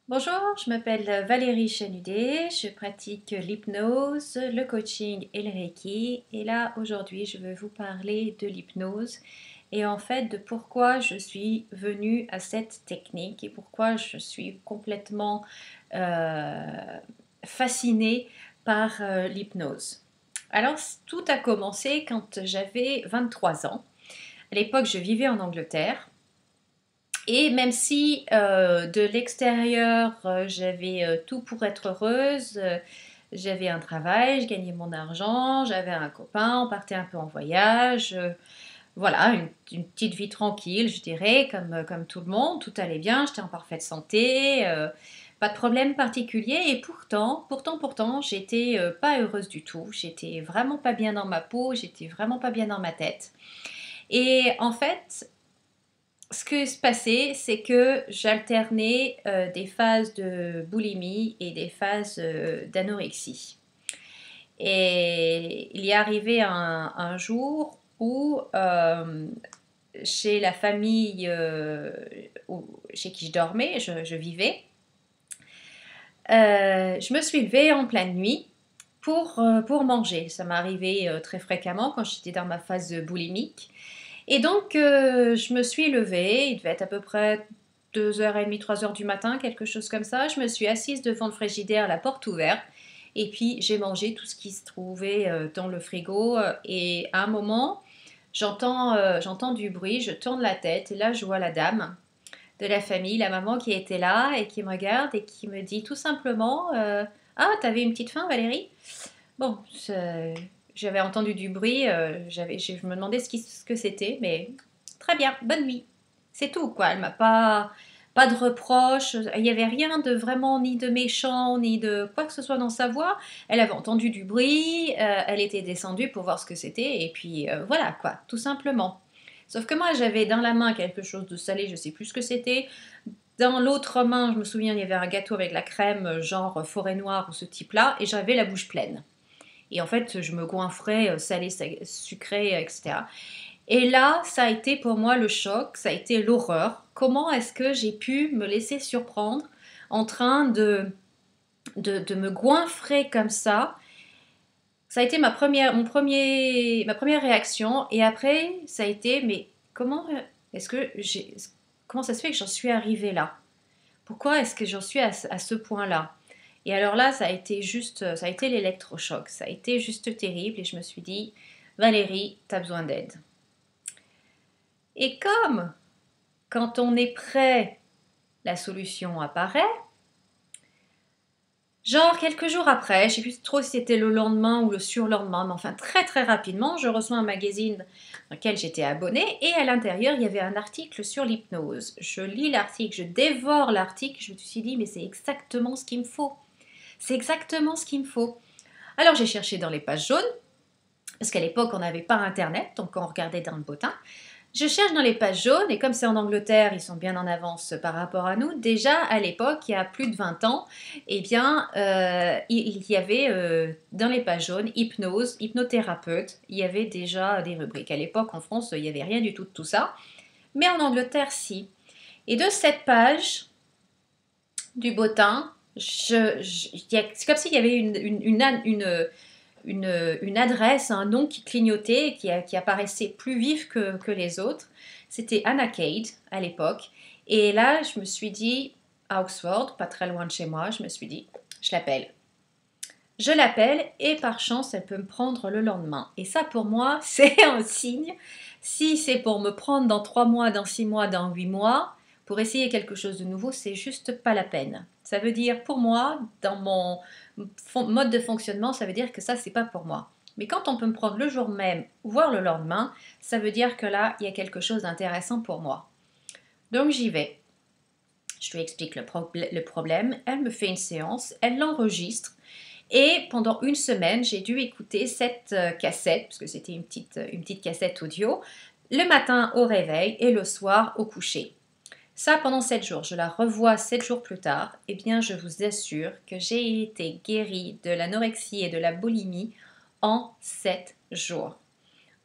Bonjour, je m'appelle Valérie Chanudet, je pratique l'hypnose, le coaching et le Reiki. Et là, aujourd'hui, je vais vous parler de l'hypnose et en fait de pourquoi je suis venue à cette technique et pourquoi je suis complètement euh, fascinée par l'hypnose. Alors, tout a commencé quand j'avais 23 ans. À l'époque, je vivais en Angleterre. Et même si de l'extérieur, j'avais tout pour être heureuse, j'avais un travail, je gagnais mon argent, j'avais un copain, on partait un peu en voyage, voilà, une petite vie tranquille, je dirais, comme tout le monde, tout allait bien, j'étais en parfaite santé, pas de problème particulier, et pourtant, j'étais pas heureuse du tout, j'étais vraiment pas bien dans ma peau, j'étais vraiment pas bien dans ma tête. Et en fait, ce qui se passait, c'est que j'alternais des phases de boulimie et des phases d'anorexie. Et il y est arrivé un jour où, chez la famille chez qui je dormais, je vivais, je me suis levée en pleine nuit pour manger. Ça m'arrivait très fréquemment quand j'étais dans ma phase boulimique. Et donc, je me suis levée, il devait être à peu près 2h30, 3h du matin, quelque chose comme ça. Je me suis assise devant le frigidaire, la porte ouverte, et puis j'ai mangé tout ce qui se trouvait dans le frigo. Et à un moment, j'entends du bruit, je tourne la tête, et là, je vois la dame de la famille, la maman qui était là et qui me regarde et qui me dit tout simplement Ah, t'avais une petite faim, Valérie? Bon, j'avais entendu du bruit, je me demandais ce que c'était, mais très bien, bonne nuit. C'est tout, quoi. Elle m'a pas de reproches, il n'y avait rien de vraiment ni de méchant, ni de quoi que ce soit dans sa voix. Elle avait entendu du bruit, elle était descendue pour voir ce que c'était, et puis voilà, quoi, tout simplement. Sauf que moi, j'avais dans la main quelque chose de salé, je sais plus ce que c'était. Dans l'autre main, je me souviens, il y avait un gâteau avec la crème, genre forêt noire ou ce type-là, et j'avais la bouche pleine. Et en fait, je me goinfrais salé, sucré, etc. Et là, ça a été pour moi le choc, ça a été l'horreur. Comment est-ce que j'ai pu me laisser surprendre en train de me goinfrer comme ça? Ça a été ma première réaction. Et après, ça a été, mais est-ce que j'ai, comment ça se fait que j'en suis arrivée là? Pourquoi est-ce que j'en suis à ce point-là? Et alors là, ça a été l'électrochoc. Ça a été juste terrible. Et je me suis dit, Valérie, tu as besoin d'aide. Et comme quand on est prêt, la solution apparaît, genre quelques jours après, je ne sais plus trop si c'était le lendemain ou le surlendemain, mais enfin très très rapidement, je reçois un magazine dans lequel j'étais abonnée et à l'intérieur, il y avait un article sur l'hypnose. Je lis l'article, je dévore l'article, je me suis dit, mais c'est exactement ce qu'il me faut. C'est exactement ce qu'il me faut. Alors j'ai cherché dans les pages jaunes, parce qu'à l'époque on n'avait pas internet, donc on regardait dans le bottin. Je cherche dans les pages jaunes, et comme c'est en Angleterre, ils sont bien en avance par rapport à nous. Déjà à l'époque, il y a plus de 20 ans, eh bien, il y avait dans les pages jaunes hypnose, hypnothérapeute. Il y avait déjà des rubriques. À l'époque, en France, il n'y avait rien du tout de tout ça. Mais en Angleterre, si. Et de cette page du bottin, c'est comme s'il y avait une adresse, un nom qui clignotait, qui apparaissait plus vif que les autres. C'était Anna Cade à l'époque. Et là, je me suis dit, à Oxford, pas très loin de chez moi, je me suis dit, je l'appelle. Je l'appelle et par chance, elle peut me prendre le lendemain. Et ça, pour moi, c'est un signe. Si c'est pour me prendre dans 3 mois, dans 6 mois, dans 8 mois, pour essayer quelque chose de nouveau, c'est juste pas la peine. Ça veut dire, pour moi, dans mon mode de fonctionnement, ça veut dire que ça, c'est pas pour moi. Mais quand on peut me prendre le jour même, voire le lendemain, ça veut dire que là, il y a quelque chose d'intéressant pour moi. Donc j'y vais. Je lui explique le problème, elle me fait une séance, elle l'enregistre. Et pendant une semaine, j'ai dû écouter cette cassette, parce que c'était une petite cassette audio, le matin au réveil et le soir au coucher. Ça pendant 7 jours. Je la revois 7 jours plus tard. Eh bien, je vous assure que j'ai été guérie de l'anorexie et de la boulimie en 7 jours.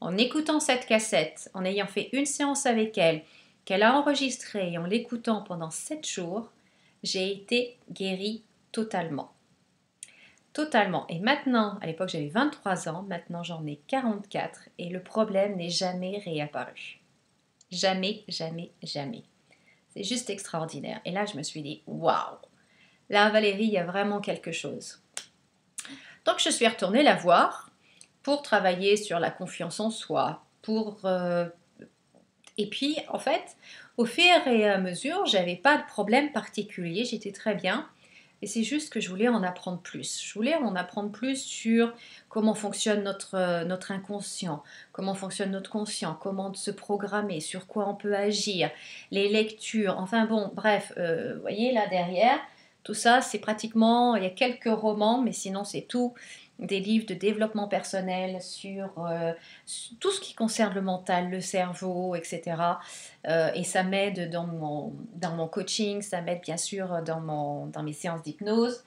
En écoutant cette cassette, en ayant fait une séance avec elle, qu'elle a enregistrée et en l'écoutant pendant 7 jours, j'ai été guérie totalement. Totalement. Et maintenant, à l'époque j'avais 23 ans, maintenant j'en ai 44 et le problème n'est jamais réapparu. Jamais, jamais, jamais. C'est juste extraordinaire. Et là, je me suis dit, waouh, là, Valérie, il y a vraiment quelque chose. Donc, je suis retournée la voir pour travailler sur la confiance en soi, et puis, en fait, au fur et à mesure, j'avais pas de problème particulier, j'étais très bien. Et c'est juste que je voulais en apprendre plus. Je voulais en apprendre plus sur comment fonctionne notre inconscient, comment fonctionne notre conscient, comment se programmer, sur quoi on peut agir, les lectures. Enfin bon, bref, vous voyez là derrière, tout ça, c'est pratiquement, il y a quelques romans, mais sinon c'est tout des livres de développement personnel sur tout ce qui concerne le mental, le cerveau, etc. Et ça m'aide dans mon coaching, ça m'aide bien sûr dans mes séances d'hypnose,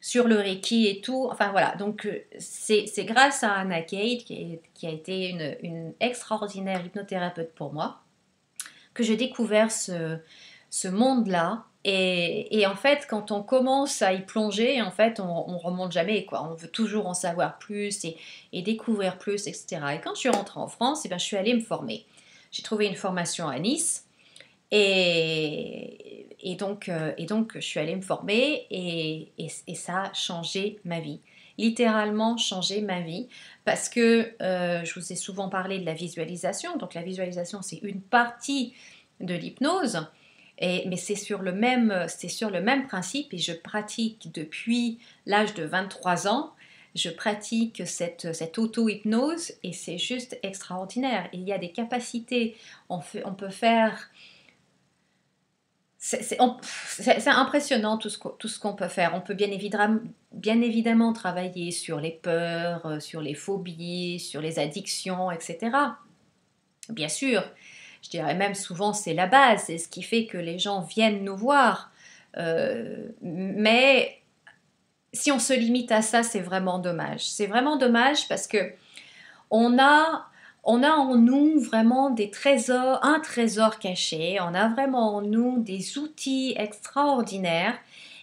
sur le Reiki et tout. Enfin voilà, donc c'est grâce à Anna Cade, qui a été une extraordinaire hypnothérapeute pour moi, que j'ai découvert ce monde-là. Et en fait, quand on commence à y plonger, en fait, on remonte jamais, quoi. On veut toujours en savoir plus et découvrir plus, etc. Et quand je suis rentrée en France, eh ben, je suis allée me former. J'ai trouvé une formation à Nice et donc, je suis allée me former et ça a changé ma vie. Littéralement changé ma vie parce que je vous ai souvent parlé de la visualisation. Donc la visualisation, c'est une partie de l'hypnose, mais c'est sur le même principe et je pratique depuis l'âge de 23 ans. Je pratique cette auto-hypnose et c'est juste extraordinaire. Il y a des capacités, on peut faire c'est impressionnant tout ce qu'on peut faire. On peut bien évidemment travailler sur les peurs, sur les phobies, sur les addictions, etc. Bien sûr, je dirais même souvent c'est la base, c'est ce qui fait que les gens viennent nous voir. Mais si on se limite à ça, c'est vraiment dommage. C'est vraiment dommage parce que on a, on a en nous vraiment des trésors, un trésor caché, on a vraiment en nous des outils extraordinaires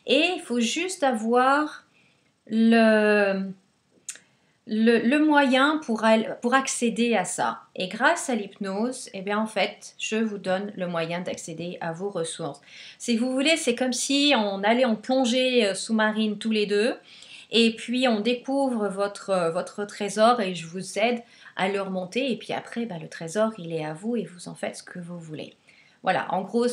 et il faut juste avoir le, le moyen pour accéder à ça. Et grâce à l'hypnose, eh bien en fait, je vous donne le moyen d'accéder à vos ressources. Si vous voulez, c'est comme si on allait en plongée sous-marine tous les deux et puis on découvre votre trésor et je vous aide à le remonter et puis après, bah, le trésor, il est à vous et vous en faites ce que vous voulez. Voilà, en gros,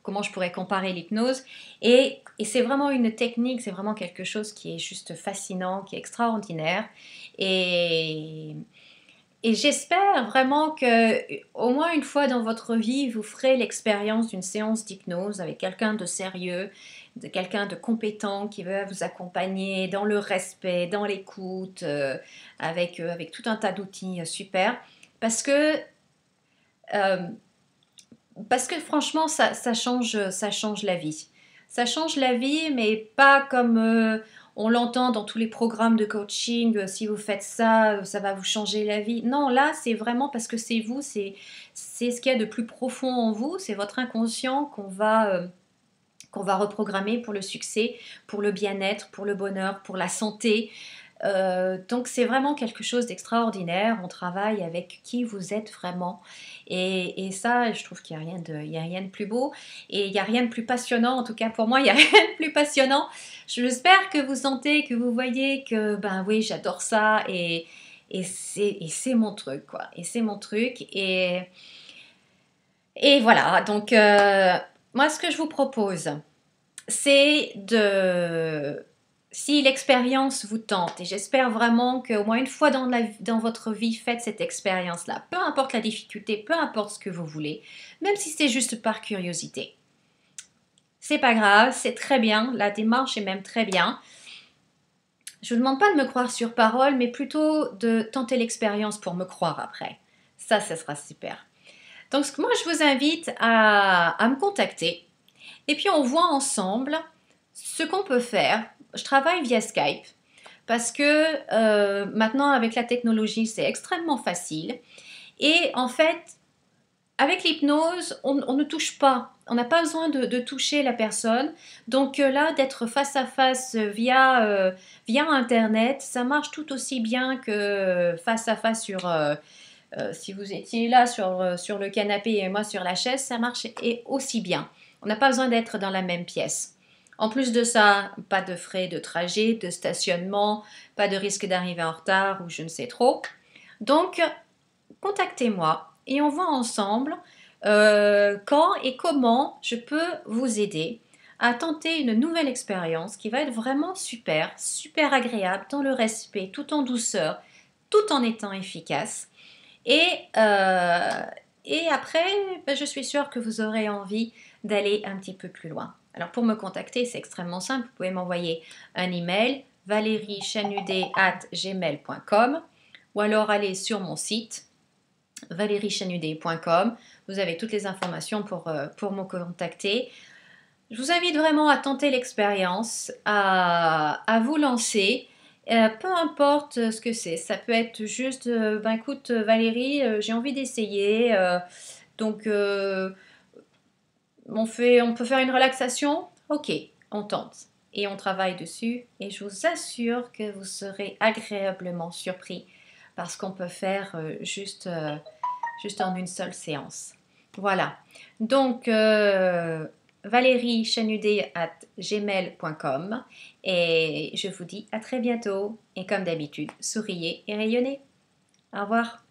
comment je pourrais comparer l'hypnose. Et c'est vraiment une technique, c'est vraiment quelque chose qui est juste fascinant, qui est extraordinaire. Et, et j'espère vraiment que au moins une fois dans votre vie, vous ferez l'expérience d'une séance d'hypnose avec quelqu'un de sérieux, de quelqu'un de compétent qui va vous accompagner dans le respect, dans l'écoute, avec tout un tas d'outils super. Parce que euh, parce que franchement, ça change la vie. Ça change la vie, mais pas comme on l'entend dans tous les programmes de coaching. Si vous faites ça, ça va vous changer la vie. Non, là, c'est vraiment parce que c'est vous, c'est ce qu'il y a de plus profond en vous, c'est votre inconscient qu'on va reprogrammer pour le succès, pour le bien-être, pour le bonheur, pour la santé. Donc c'est vraiment quelque chose d'extraordinaire. On travaille avec qui vous êtes vraiment. Et ça, je trouve qu'il n'y a rien de plus beau. Et il n'y a rien de plus passionnant. En tout cas, pour moi, il n'y a rien de plus passionnant. J'espère que vous sentez, que vous voyez que, ben oui, j'adore ça. Et c'est mon truc, quoi. Et c'est mon truc. Et voilà. Donc, moi, ce que je vous propose, c'est de si l'expérience vous tente, et j'espère vraiment qu'au moins une fois dans votre vie, faites cette expérience-là, peu importe la difficulté, peu importe ce que vous voulez, même si c'est juste par curiosité. C'est pas grave, c'est très bien, la démarche est même très bien. Je ne vous demande pas de me croire sur parole, mais plutôt de tenter l'expérience pour me croire après. Ça sera super. Donc moi, je vous invite à me contacter. Et puis on voit ensemble ce qu'on peut faire. Je travaille via Skype parce que maintenant avec la technologie c'est extrêmement facile. Et en fait, Avec l'hypnose, on ne touche pas. On n'a pas besoin de toucher la personne. Donc là, d'être face à face via Internet, ça marche tout aussi bien que face à face si vous étiez là sur le canapé et moi sur la chaise, ça marche et aussi bien. On n'a pas besoin d'être dans la même pièce. En plus de ça, pas de frais de trajet, de stationnement, pas de risque d'arriver en retard ou je ne sais trop. Donc, contactez-moi et on voit ensemble quand et comment je peux vous aider à tenter une nouvelle expérience qui va être vraiment super, super agréable dans le respect, tout en douceur, tout en étant efficace. Et, euh, et après, ben, je suis sûre que vous aurez envie d'aller un petit peu plus loin. Alors pour me contacter, c'est extrêmement simple. Vous pouvez m'envoyer un email valeriechanudé@gmail.com ou alors aller sur mon site valeriechanudé.com. Vous avez toutes les informations pour me contacter. Je vous invite vraiment à tenter l'expérience, à vous lancer. Peu importe ce que c'est, ça peut être juste, ben écoute Valérie, j'ai envie d'essayer, donc on peut faire une relaxation, ok, on tente et on travaille dessus et je vous assure que vous serez agréablement surpris parce qu'on peut faire juste en une seule séance. Voilà, donc valeriechanudé@gmail.com et je vous dis à très bientôt et comme d'habitude, souriez et rayonnez. Au revoir.